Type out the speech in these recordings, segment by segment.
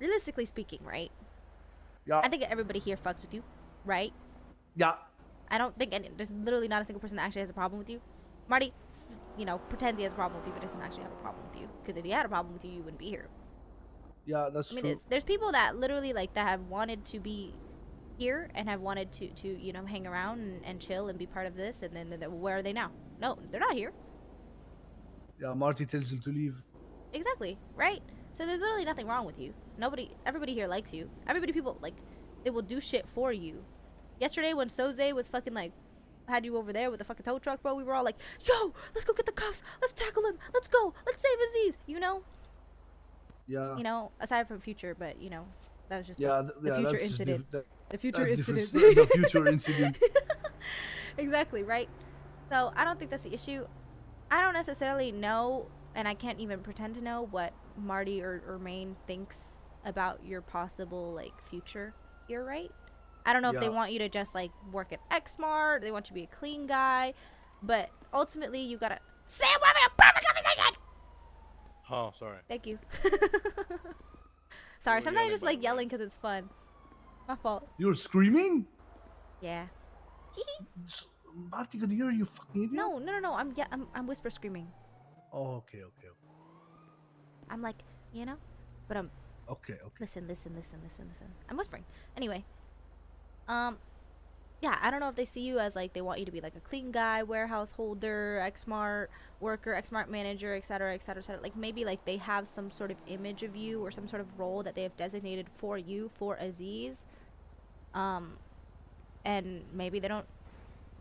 realistically speaking, right? Yeah. I think everybody here fucks with you, right? Yeah. I don't think there's literally not a single person that actually has a problem with you. Marty, pretends he has a problem with you, but doesn't actually have a problem with you. Because if he had a problem with you, you wouldn't be here. Yeah, that's I mean, true. there's people that literally like that have wanted to be here and have wanted to hang around and chill and be part of this, and then where are they now? No, they're not here. Yeah, Marty tells him to leave. Exactly, right? So there's literally nothing wrong with you. Everybody here likes you. People like, they will do shit for you. Yesterday when Soze was fucking like, had you over there with the fucking tow truck, bro, we were all like, yo, let's go get the cuffs, let's tackle him, let's go, let's save Aziz, you know? Yeah. Aside from Future, but that was just Yeah, the yeah, Future that's just incident. The Future that's different. incident. The future incident. Exactly, right? So I don't think that's the issue. I don't necessarily know, and I can't even pretend to know what Marty or Maine thinks about your possible like future here, right? I don't know if they Yeah. want you to just like work at Xmart, they want you to be a clean guy, but ultimately you gotta. Sam, we're having a perfect conversation. Oh, sorry. Thank you. Sorry, were sometimes I yelling, just by the like way. yelling because it's fun. My fault. You're screaming? Yeah. Marty could hear you, fucking idiot. No. I'm whisper screaming. Oh, okay. I'm like, but I'm Okay. listen. I'm whispering. Anyway, yeah, I don't know if they see you as like they want you to be like a clean guy, warehouse holder, Xmart worker, Xmart manager, etc., etc., etc. Like maybe like they have some sort of image of you or some sort of role that they have designated for you for Aziz. And maybe they don't.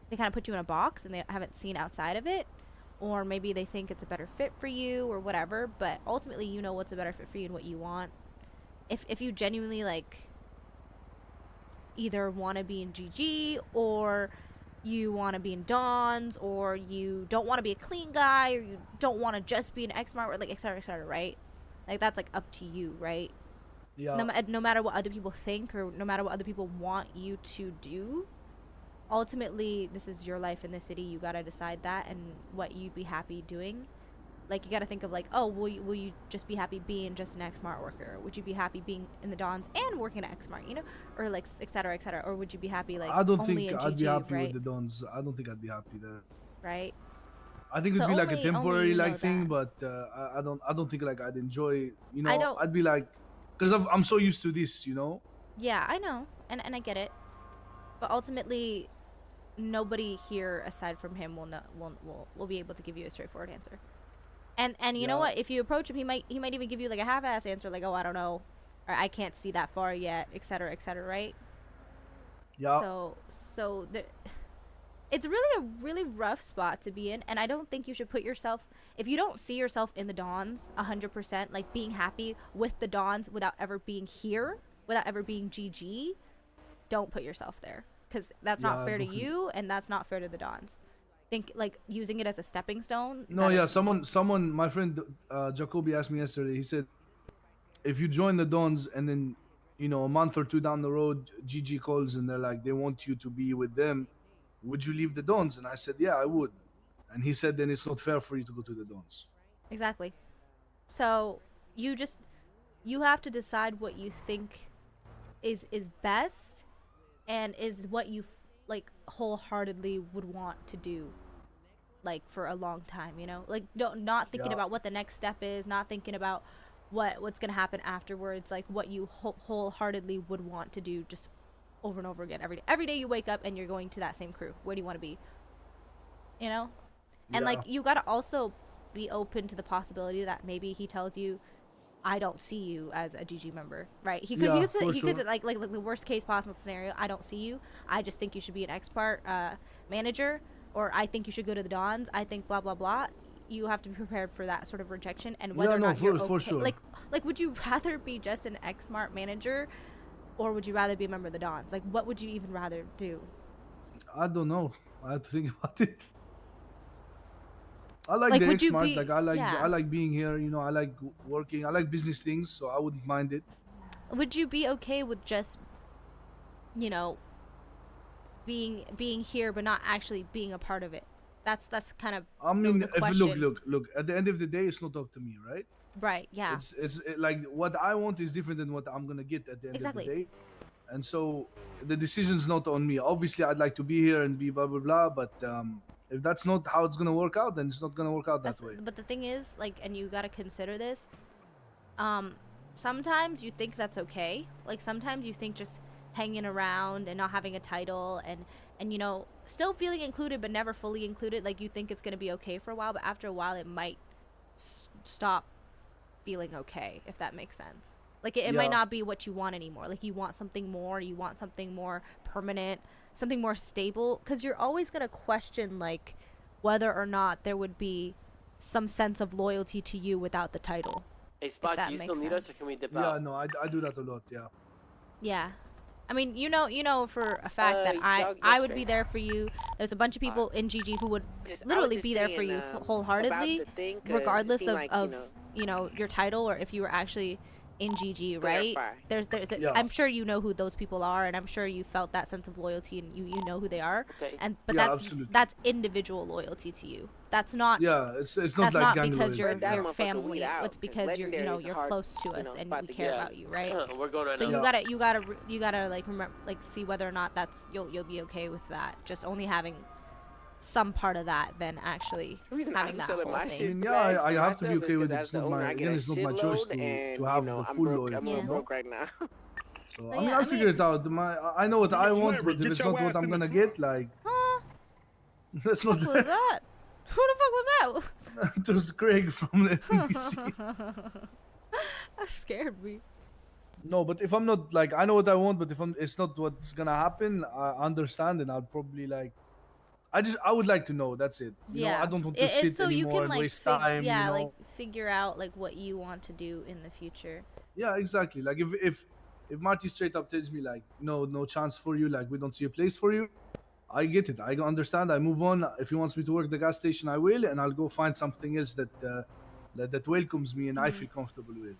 They kind of put you in a box and they haven't seen outside of it, or maybe they think it's a better fit for you or whatever. But ultimately, you know what's a better fit for you and what you want. If you genuinely like either want to be in GG or you want to be in Dons or you don't want to be a clean guy or you don't want to just be an Xmart or like etc., right? Like that's like up to you, right? Yeah. No matter what other people think or no matter what other people want you to do, ultimately this is your life in the city. You gotta decide that and what you'd be happy doing. Like you gotta think of like, oh, will you just be happy being just an Xmart worker? Would you be happy being in the Dons and working at Xmart, or like etc., or would you be happy like I don't only think in I'd be GG, happy with right? the Dons. I don't think I'd be happy there. Right. I think So it'd be like a only temporary you like know thing, that. but I don't think like I'd enjoy. I don't. I'd be like, because I'm so used to this. Yeah, I know, and I get it, but ultimately, nobody here aside from him will be able to give you a straightforward answer. And you know Yeah. what? If you approach him, he might even give you like a half-ass answer, like, "Oh, I don't know," or "I can't see that far yet," etc., right? Yeah. So it's really a really rough spot to be in, and I don't think you should put yourself if you don't see yourself in the Dons 100%, like being happy with the Dons without ever being here, without ever being GG. Don't put yourself there because that's not Yeah. I fair to don't think. you, and that's not fair to the Dons. Think like using it as a stepping stone. No. That Yeah. is wrong. Someone. My friend Jacoby asked me yesterday. He said, if you join the Dons and then a month or two down the road, GG calls and they're like they want you to be with them, would you leave the Dons? And I said, yeah, I would. And he said, then it's not fair for you to go to the Dons. Exactly. So you just you have to decide what you think is best and is what you like wholeheartedly would want to do like for a long time, like don't not thinking Yeah. about what the next step is, not thinking about what's gonna happen afterwards, like what you wholeheartedly would want to do just over and over again every day you wake up and you're going to that same crew. Where do you want to be, you know and like Yeah. you gotta also be open to the possibility that maybe he tells you, I don't see you as a GG member, right? Yeah, for He could sure. say like the worst case possible scenario. I don't see you. I just think you should be an expert manager, or I think you should go to the Dons. I think blah blah blah. You have to be prepared for that sort of rejection and whether Yeah, or no, not you're for okay. sure. Like would you rather be just an Xmart manager, or would you rather be a member of the Dons? Like what would you even rather do? I don't know. I have to think about it. I like Like the would X you Smart. be Like I yeah? like being here. I like working. I like business things, so I wouldn't mind it. Would you be okay with just you know being here but not actually being a part of it? That's kind of I mean, the if look, question. look, look. At the end of the day, it's not up to me, right? Right. Yeah. Like what I want is different than what I'm gonna get at the end Exactly. of the day, and so the decision's not on me. Obviously, I'd like to be here and be blah blah blah, but if that's not how it's gonna work out, then it's not gonna work out that way. But the thing is, like, and you gotta consider this. Sometimes you think that's okay. Like sometimes you think just hanging around and not having a title and you know still feeling included but never fully included. Like you think it's gonna be okay for a while, but after a while it might stop feeling okay, if that makes sense. Like it might not be what you want anymore. Like you want something more. You want something more permanent, something more stable. Because you're always gonna question like whether or not there would be some sense of loyalty to you without the title. Hey, Spot, that do you makes still need us, or sense. can we dip Yeah, out? no, I do that a lot. Yeah. Yeah. I mean, you know for a fact that y'all I would straight. be there for you. There's a bunch of people in GG who would literally be there for you wholeheartedly, regardless of you know your title or if you were actually in GG, right? Yeah. I'm sure you know who those people are, and I'm sure you felt that sense of loyalty, and you know who they are. Okay. But Yeah, absolutely. that's individual loyalty to you. That's not. Yeah, it's not That's like not gang because loyalty. That you're motherfucker family. weed out, It's 'cause because you're legendary is you're hard, close to you us know, and spot we to care get. about you, right? We're going right So now. you gotta like remember, like see whether or not that's you'll be okay with that. Just only having some part of that than actually The reason having I'm that selling whole my I thing. shit mean, bags yeah, I for have to be myself okay is with 'cause it. as It's the not owner, my I get again. a It's not my choice shitload, and to have you know, the I'm full broke. loyalty. I'm You know? broke right now. So But I mean, yeah, I'll I figure mean- it out. I know what I want, Flurry, but if get it's your not what ass I'm in the gonna trunk. get, like Huh? that's What not. the fuck was that? Who the fuck was that? It was Craig from the NBC. That scared me. No, but if I'm not like I know what I want, but if it's not what's gonna happen, I understand, and I'll probably like. I would like to know. That's it. You know, I Yeah, don't want to it's sit so you anymore can and like waste time. You know. like figure out like what you want to do in the future. Yeah, exactly. Like if Marty straight up tells me like no chance for you, like we don't see a place for you, I get it. I understand. I move on. If he wants me to work the gas station, I will, and I'll go find something else that welcomes me and I feel comfortable with.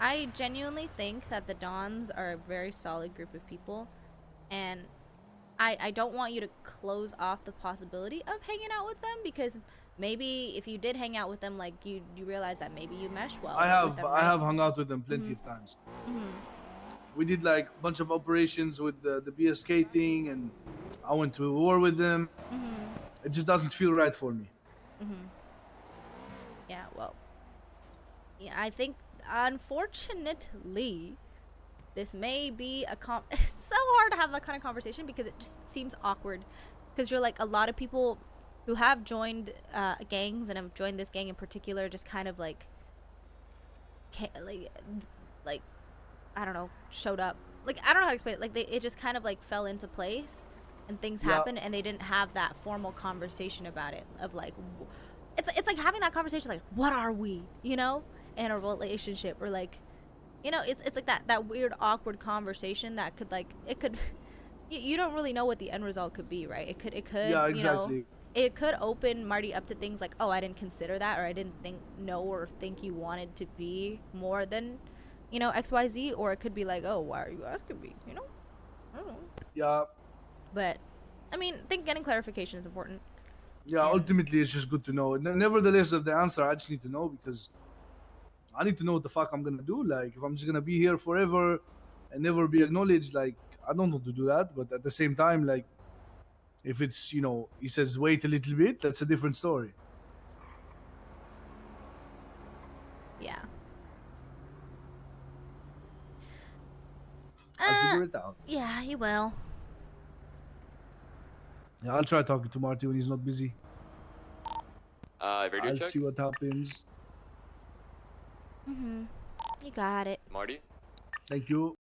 I genuinely think that the Dons are a very solid group of people, and I don't want you to close off the possibility of hanging out with them, because maybe if you did hang out with them, like you realize that maybe you mesh well. With them, I right? have hung out with them plenty of times. We did like a bunch of operations with the BSK thing, and I went to war with them. It just doesn't feel right for me. Yeah, well, yeah, I think unfortunately this may be a it's so hard to have that kind of conversation because it just seems awkward, because you're like, a lot of people who have joined gangs and have joined this gang in particular just kind of like like I don't know, showed up, like I don't know how to explain it, like it just kind of like fell into place and things happened, and they didn't have that formal conversation about it of like it's like having that conversation like, what are we, you know, in a relationship, or like, you know, it's like that weird awkward conversation that could like you don't really know what the end result could be, right? It could Yeah, exactly. you know, it could open Marty up to things like, oh, I didn't consider that, or I didn't think you wanted to be more than, you know, XYZ, or it could be like, oh, why are you asking me, you know? I don't know. Yeah. But I mean, I think getting clarification is important. Yeah, ultimately, it's just good to know. Nevertheless, of the answer, I just need to know, because I need to know what the fuck I'm gonna do. Like, if I'm just gonna be here forever and never be acknowledged, like, I don't want to do that. But at the same time, like, if it's, you know, he says wait a little bit, that's a different story. Yeah. I'll figure it out. Yeah, you will. Yeah, I'll try talking to Marty when he's not busy. Radio I'll check. see what happens. You got it. Marty? Thank you.